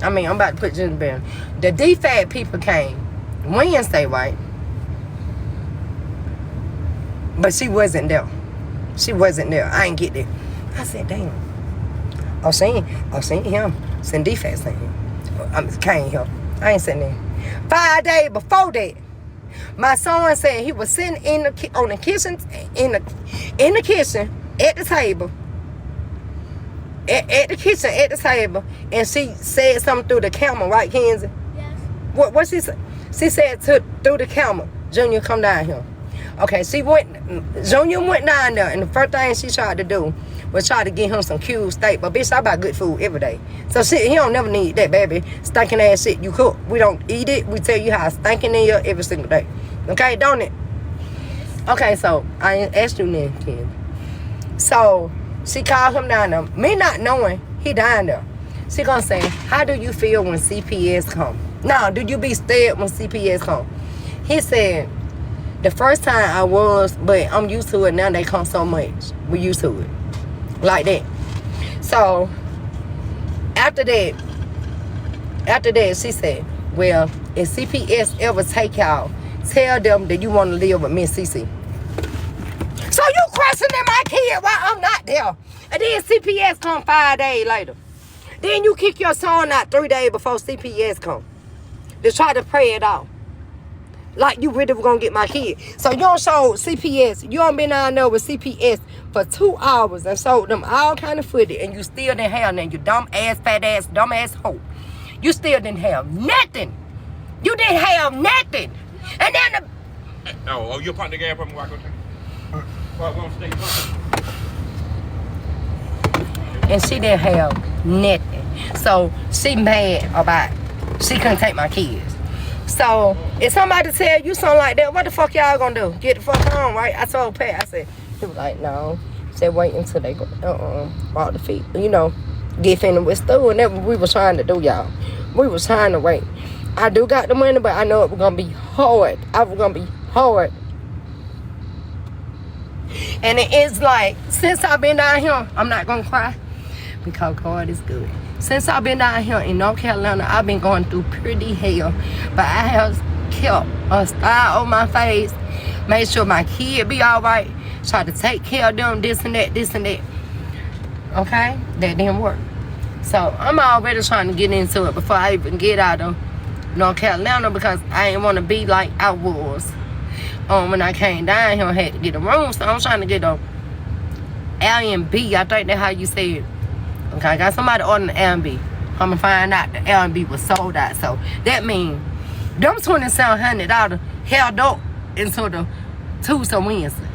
I mean, I'm about to put you in the bed. The DFAT people came Wednesday, right? But she wasn't there. She wasn't there. I ain't get it. I said, damn. I seen him. Seen DFAT seen him. Came here. I ain't sitting there. 5 days before that, my son said he was sitting in the kitchen at the table. At the kitchen at the table, and she said something through the camera, right, Kenzie? Yes. What she said? She said through the camera, Junior, come down here. Okay, Junior went down there, and the first thing she tried to do was try to get him some cube steak. But bitch, I buy good food every day. So shit, he don't never need that, baby. Stinking ass shit you cook. We don't eat it. We tell you how it's stinking in here every single day. Okay, don't it? Okay, so I asked you then, Kenzie. So she called him down there. Me not knowing he down there. She gonna say, how do you feel when CPS come? Now, do you be scared when CPS come? He said, the first time I was, but I'm used to it now. They come so much. We used to it. Like that. So, after that, she said, well, if CPS ever take y'all, tell them that you want to live with Miss CC. So you questioning my kid while I'm not there. And then CPS come 5 days later. Then you kick your son out 3 days before CPS come. To try to pray it off. Like you really were going to get my kid. So you don't show CPS. You don't been down there with CPS for 2 hours and showed them all kind of footage. And you still didn't have nothing. You dumb ass, fat ass, dumb ass hoe. You still didn't have nothing. You didn't have nothing. And then Oh, you're putting the gas from me while I go take it. And she didn't have nothing. So she mad about she couldn't take my kids. So if somebody tell you something like that, what the fuck y'all gonna do? Get the fuck home, right? I told Pat, I said, he was like, no. He said, wait until they go walk the feet. You know, get finished with school. And that's what we was trying to do, y'all. We was trying to wait. I do got the money, but I know it was gonna be hard. I was gonna be hard. And it is like, since I've been down here, I'm not gonna cry because God is good. Since I've been down here in North Carolina, I've been going through pretty hell. But I have kept a smile on my face, made sure my kid be all right, try to take care of them, this and that. Okay? That didn't work. So I'm already trying to get into it before I even get out of North Carolina because I didn't want to be like I was. When I came down here, I had to get a room, so I'm trying to get a Airbnb. I think that's how you say it. Okay, I got somebody ordering an Airbnb. I'm gonna find out the Airbnb was sold out. So that means them $2,700 held up into the Tuesday, Wednesday.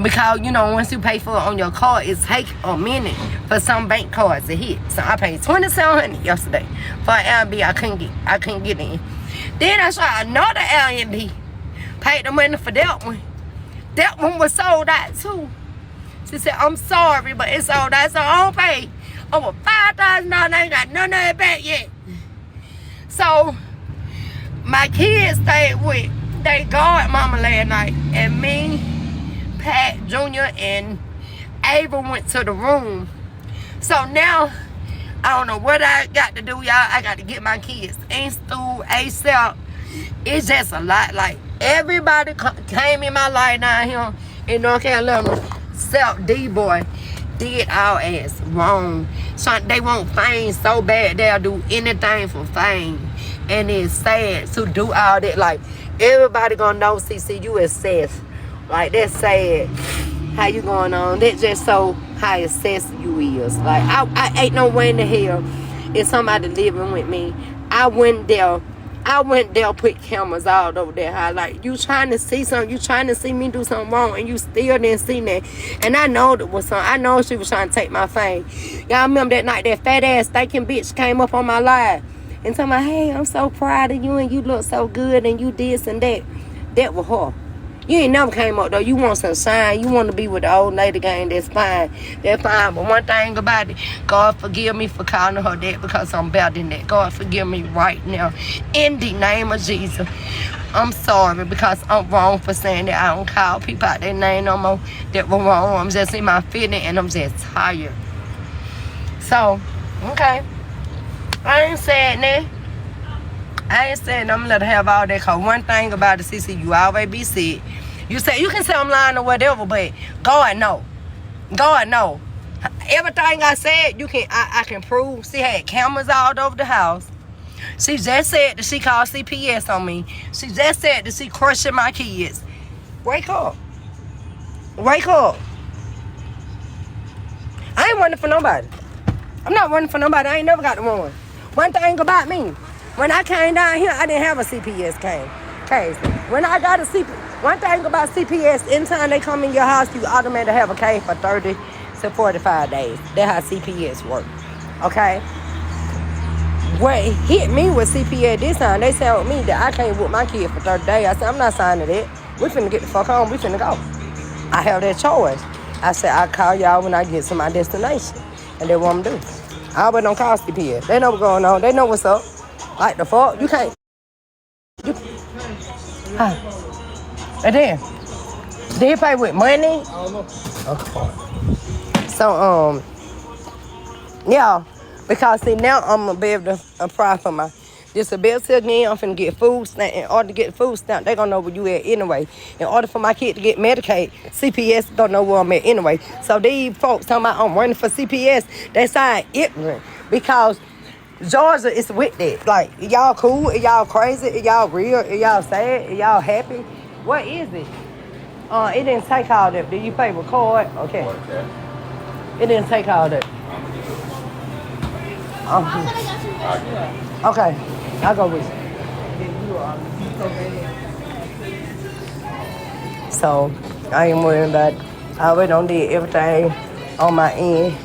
Because you know, once you pay for it on your card, it takes a minute for some bank cards to hit. So I paid $2,700 yesterday for an Airbnb. I couldn't get in. Then I saw another Airbnb. Paid the money for that one. That one was sold out too. She said, I'm sorry, but it's sold out. So I don't pay over $5,000. I ain't got none of it back yet. So my kids stayed with their godmama last night. And me, Pat, Junior, and Ava went to the room. So now, I don't know what I got to do, y'all. I got to get my kids in school ASAP. It's just a lot. Like, everybody came in my life down here in North Carolina. Except D-Boy did our ass wrong. So they want fame so bad they'll do anything for fame. And it's sad to do all that. Like, everybody gonna know CC, you is sis. Like, that's sad. How you going on? That's just so how obsessed you is. Like, I ain't no way in the hell if somebody living with me. I went there, put cameras all over there. How, like, you trying to see something, you trying to see me do something wrong, and you still didn't see that. And I know that was something. I know she was trying to take my fame. Y'all remember that night that fat ass stinking bitch came up on my live and told me, hey, I'm so proud of you, and you look so good, and you this and that. That was her. You ain't never came up though. You want some shine. You want to be with the old lady gang. That's fine. That's fine. But one thing about it, God forgive me for calling her that because I'm better than that. God forgive me right now. In the name of Jesus. I'm sorry because I'm wrong for saying that. I don't call people out their name no more. That was wrong. I'm just in my feeling and I'm just tired. So, okay. I ain't saying that. I ain't saying I'm gonna let her have all that. Cause one thing about the CC, you always be sick. You can say I'm lying or whatever, but God know. God know. Everything I said, I can prove. She had cameras all over the house. She just said that she called CPS on me. She just said that she crushing my kids. Wake up. Wake up. I ain't running for nobody. I'm not running for nobody. I ain't never got to run. One thing about me, when I came down here, I didn't have a CPS case. When I got a CPS, one thing about CPS, anytime they come in your house, you automatically have a case for 30 to 45 days. That's how CPS work. Okay? What hit me with CPS this time, they said with me that I can't whoop my kid for 30 days. I said, I'm not signing that. We finna get the fuck home. We finna go. I have that choice. I said, I'll call y'all when I get to my destination. And they want me to do. I always don't call CPS. They know what's going on. They know what's up. Like the fuck? You can't. And then, did he pay with money? Okay. So, yeah. Because see, now I'm going to be able to apply for my disability again. I'm finna get food stamp. In order to get the food stamp, they gonna know where you at anyway. In order for my kid to get Medicaid, CPS don't know where I'm at anyway. So these folks talking about I'm running for CPS, they sound ignorant. Because Georgia is with that. Like, y'all cool? Are y'all crazy? Are y'all real? Are y'all sad? Are y'all happy? What is it? It didn't take all that. Did you pay with card? Okay. It didn't take all that. Okay, I'll go with you. So, I ain't worried about it. I already done did everything on my end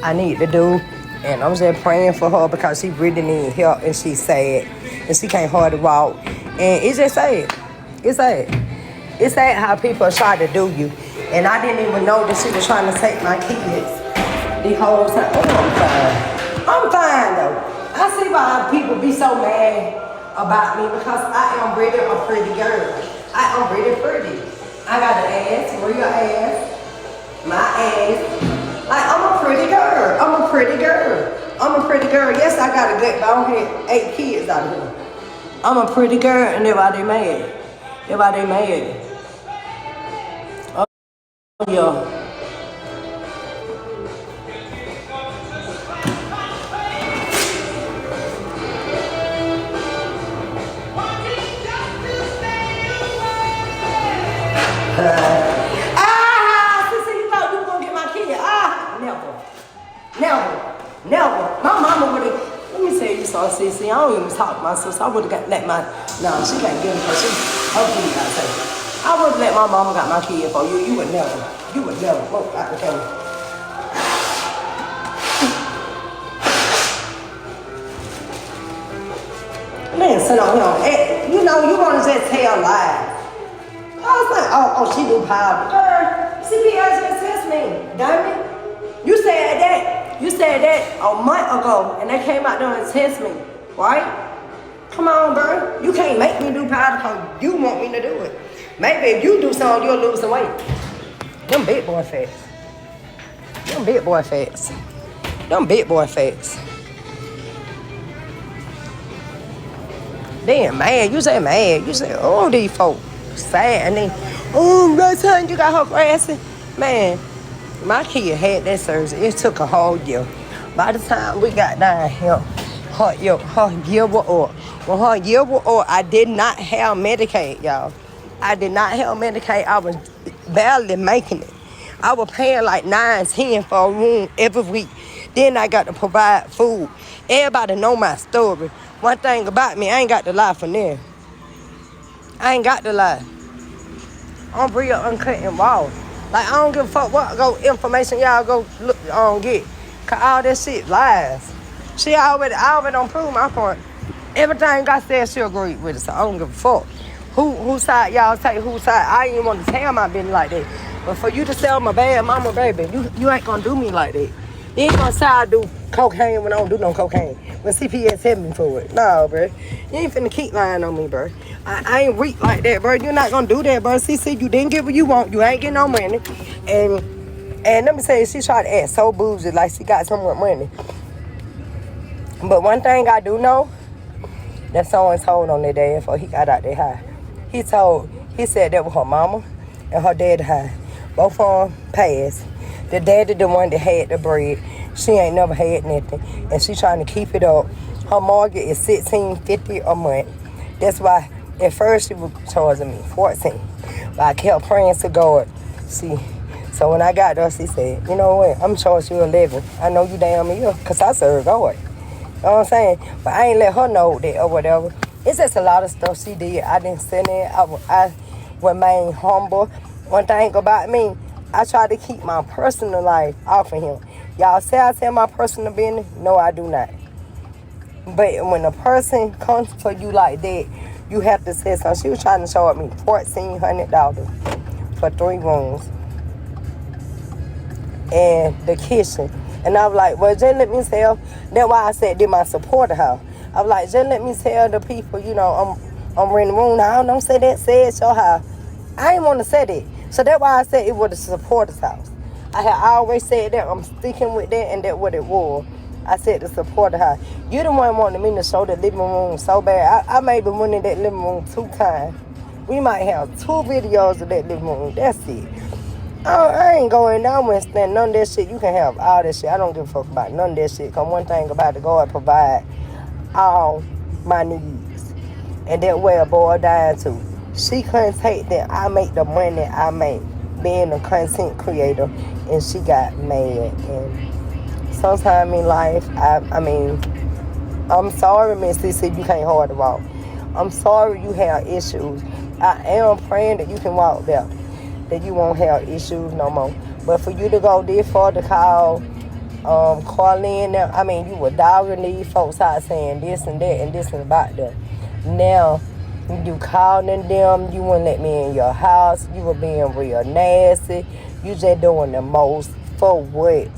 I need to do. And I'm just praying for her because she really needs help and she's sad. And she can't hardly walk. And it's just sad. It's sad. It's sad how people try to do you. And I didn't even know that she was trying to take my kids the whole time. Oh, I'm fine. I'm fine though. I see why people be so mad about me because I am really a pretty girl. I am really pretty. I got an ass, real ass, my ass. Like, I'm a pretty girl. I'm a pretty girl. I'm a pretty girl. Yes, I got a good bone head, 8 kids out of here. I'm a pretty girl and everybody mad. Everybody mad. Oh, yeah. Sister, you thought you were gonna get my kid? Never. My mama would have. Let me tell you something, Sissy. I don't even talk to my sister. I would have got let my. No, she can't get him because she. Okay, I say. I would have let my mama got my kid for you. You would never. You would never. Look out the camera. Man, sit on him. You know, you want to just tell lies. I was like, oh, she do powder. Girl, CPS just test me, dummy. You said that a month ago, and they came out there and test me, right? Come on, bro. You can't make me do powder because you want me to do it. Maybe if you do something, you'll lose some weight. Them big boy fats. Them big boy fats. Them big boy fats. Damn, man. You say mad. You say, oh, these folks. Sad and then, oh, that's how you got her grassy. Man, my kid had that surgery. It took a whole year. By the time we got down here, her year was up. When her year was up, I did not have Medicaid, y'all. I did not have Medicaid. I was barely making it. I was paying like $9.10 for a room every week. Then I got to provide food. Everybody know my story. One thing about me, I ain't got to lie for them. I ain't got to lie. I'm real uncut and raw. Like, I don't give a fuck what information y'all go look get. Cause all that shit lies. She already done proved my point. Everything I said, she agreed with it. So I don't give a fuck. Whose side y'all take, whose side. I ain't even want to tell my business like that. But for you to sell my bad mama, baby, you ain't gonna do me like that. You ain't gonna say I do cocaine when I don't do no cocaine. When CPS hit me for it. No, bro. You ain't finna keep lying on me, bro. I ain't weak like that, bro. You're not gonna do that, bro. See, you didn't get what you want. You ain't getting no money. And let me say, she tried to act so bougie like she got so much money. But one thing I do know, that someone told on their dad before he got out there high. He said that was her mama and her dad high. Both of them passed. The daddy the one that had the bread. She ain't never had nothing. And she trying to keep it up. Her mortgage is $16.50 a month. That's why at first she was charging me $14. But I kept praying to God. So when I got there, she said, you know what, I'm charging you $11. I know you damn here, because I serve God. You know what I'm saying? But I ain't let her know that or whatever. It's just a lot of stuff she did. I didn't send it. I remain humble. One thing about me, I try to keep my personal life off of him. Y'all say I tell my personal business? No, I do not. But when a person comes for you like that, you have to say something. She was trying to charge me $1,400 for 3 rooms and the kitchen. And I was like, well, just let me tell. That's why I said, did my supporter house. I was like, just let me tell the people, you know, I'm renting room. Now, don't say that, say it's your house. I didn't want to say that. So that's why I said it was a supporter's house. I had always said that. I'm sticking with that, and that's what it was. I said the supporter house. You the one wanted me to show the living room so bad. I maybe went in that living room 2 times. We might have 2 videos of that living room. That's it. I ain't going down and stand none of that shit. You can have all that shit. I don't give a fuck about none of that shit. Because one thing about it, God provide all my needs. And that way a boy died too. She couldn't take that I make the money I make being a content creator. And she got mad. And sometime in life, I mean, I'm sorry, Miss CC, you can't hardly walk. I'm sorry you have issues. I am praying that you can walk better, that you won't have issues no more. But for you to go this far to call Carlin, I mean, you were dogging these folks out saying this and that and this and about them. Now, you calling them, you wouldn't let me in your house, you were being real nasty, you just doing the most for what?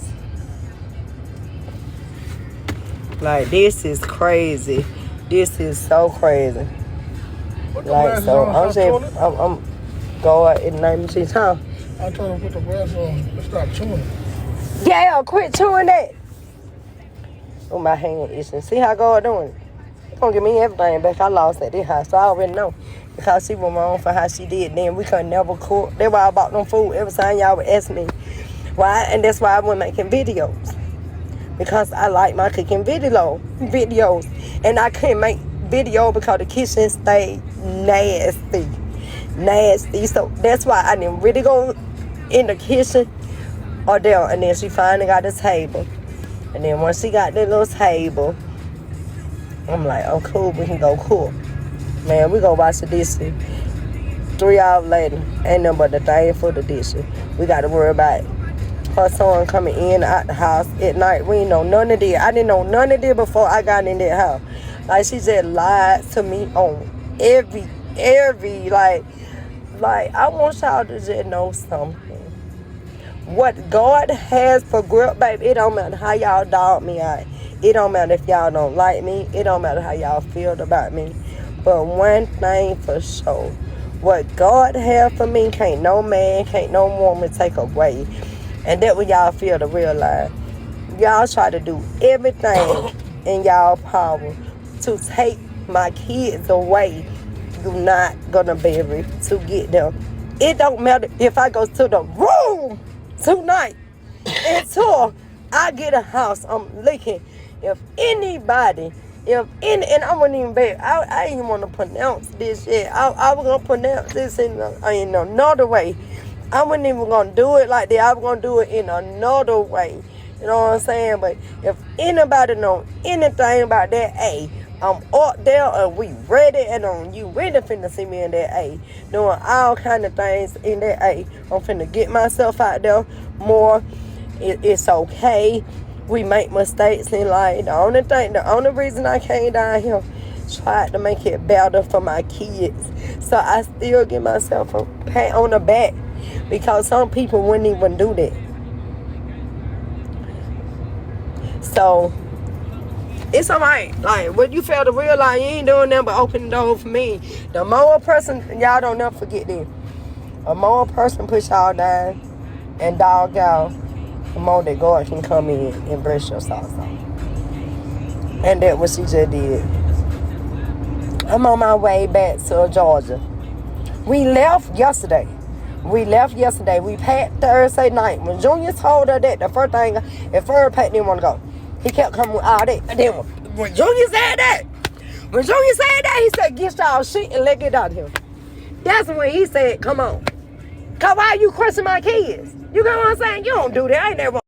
Like, this is crazy. This is so crazy. Like, so I'm going in the name of Jesus, huh? I told him put the brass on and stop chewing it. Yeah, quit chewing that. Oh, my hand itching. See how God doing it? He gonna give me everything back I lost at this house, so I already know. Because she was wrong for how she did. Then we couldn't never cook. That's why I bought them food every time y'all would ask me why, and that's why I was making videos. Because I like my cooking videos. And I couldn't make video because the kitchen stayed nasty. So that's why I didn't really go in the kitchen or there. And then she finally got the table. And then once she got the little table, I'm like, oh cool, we can go cook. Man, we go wash the dishes. 3 hours later, ain't nothing but the thing for the dishes. We got to worry about her son coming in and out the house at night. We ain't know none of this. I didn't know none of this before I got in that house. Like, she just lied to me on every, like, I want y'all to just know something. What God has for GripBaby, it don't matter how y'all dog me out. It don't matter if y'all don't like me. It don't matter how y'all feel about me. But one thing for sure, what God has for me, can't no man, can't no woman take away. And that what y'all feel to realize. Y'all try to do everything in y'all power to take my kids away. You're not gonna be able to get them. It don't matter if I go to the room tonight until I get a house. I'm looking. If anybody, and I wouldn't even be, I didn't want to pronounce this shit. I was gonna pronounce this in another way. I wasn't even gonna do it like that. I was gonna do it in another way. You know what I'm saying? But if anybody know anything about that, hey, I'm up there and we ready, and you really finna see me in that A. Doing all kind of things in that A. I'm finna get myself out there more. It's okay. We make mistakes in life. The only reason I came down here, tried to make it better for my kids. So I still give myself a pat on the back, because some people wouldn't even do that. So it's alright. Like, when you fail to realize you ain't doing nothing but open the door for me. The more a person, y'all don't never forget this. The more a person push y'all down and dog y'all, the more that God can come in and brush your socks off. And that's what she just did. I'm on my way back to Georgia. We left yesterday. We packed Thursday night. When Junior told her that, the first thing, at first Pat didn't want to go. He kept coming with all that. And then when Junior said that, he said, get y'all shit and let's get out of here. That's when he said, come on. Cause why you crushing my kids? You know what I'm saying? You don't do that. I ain't never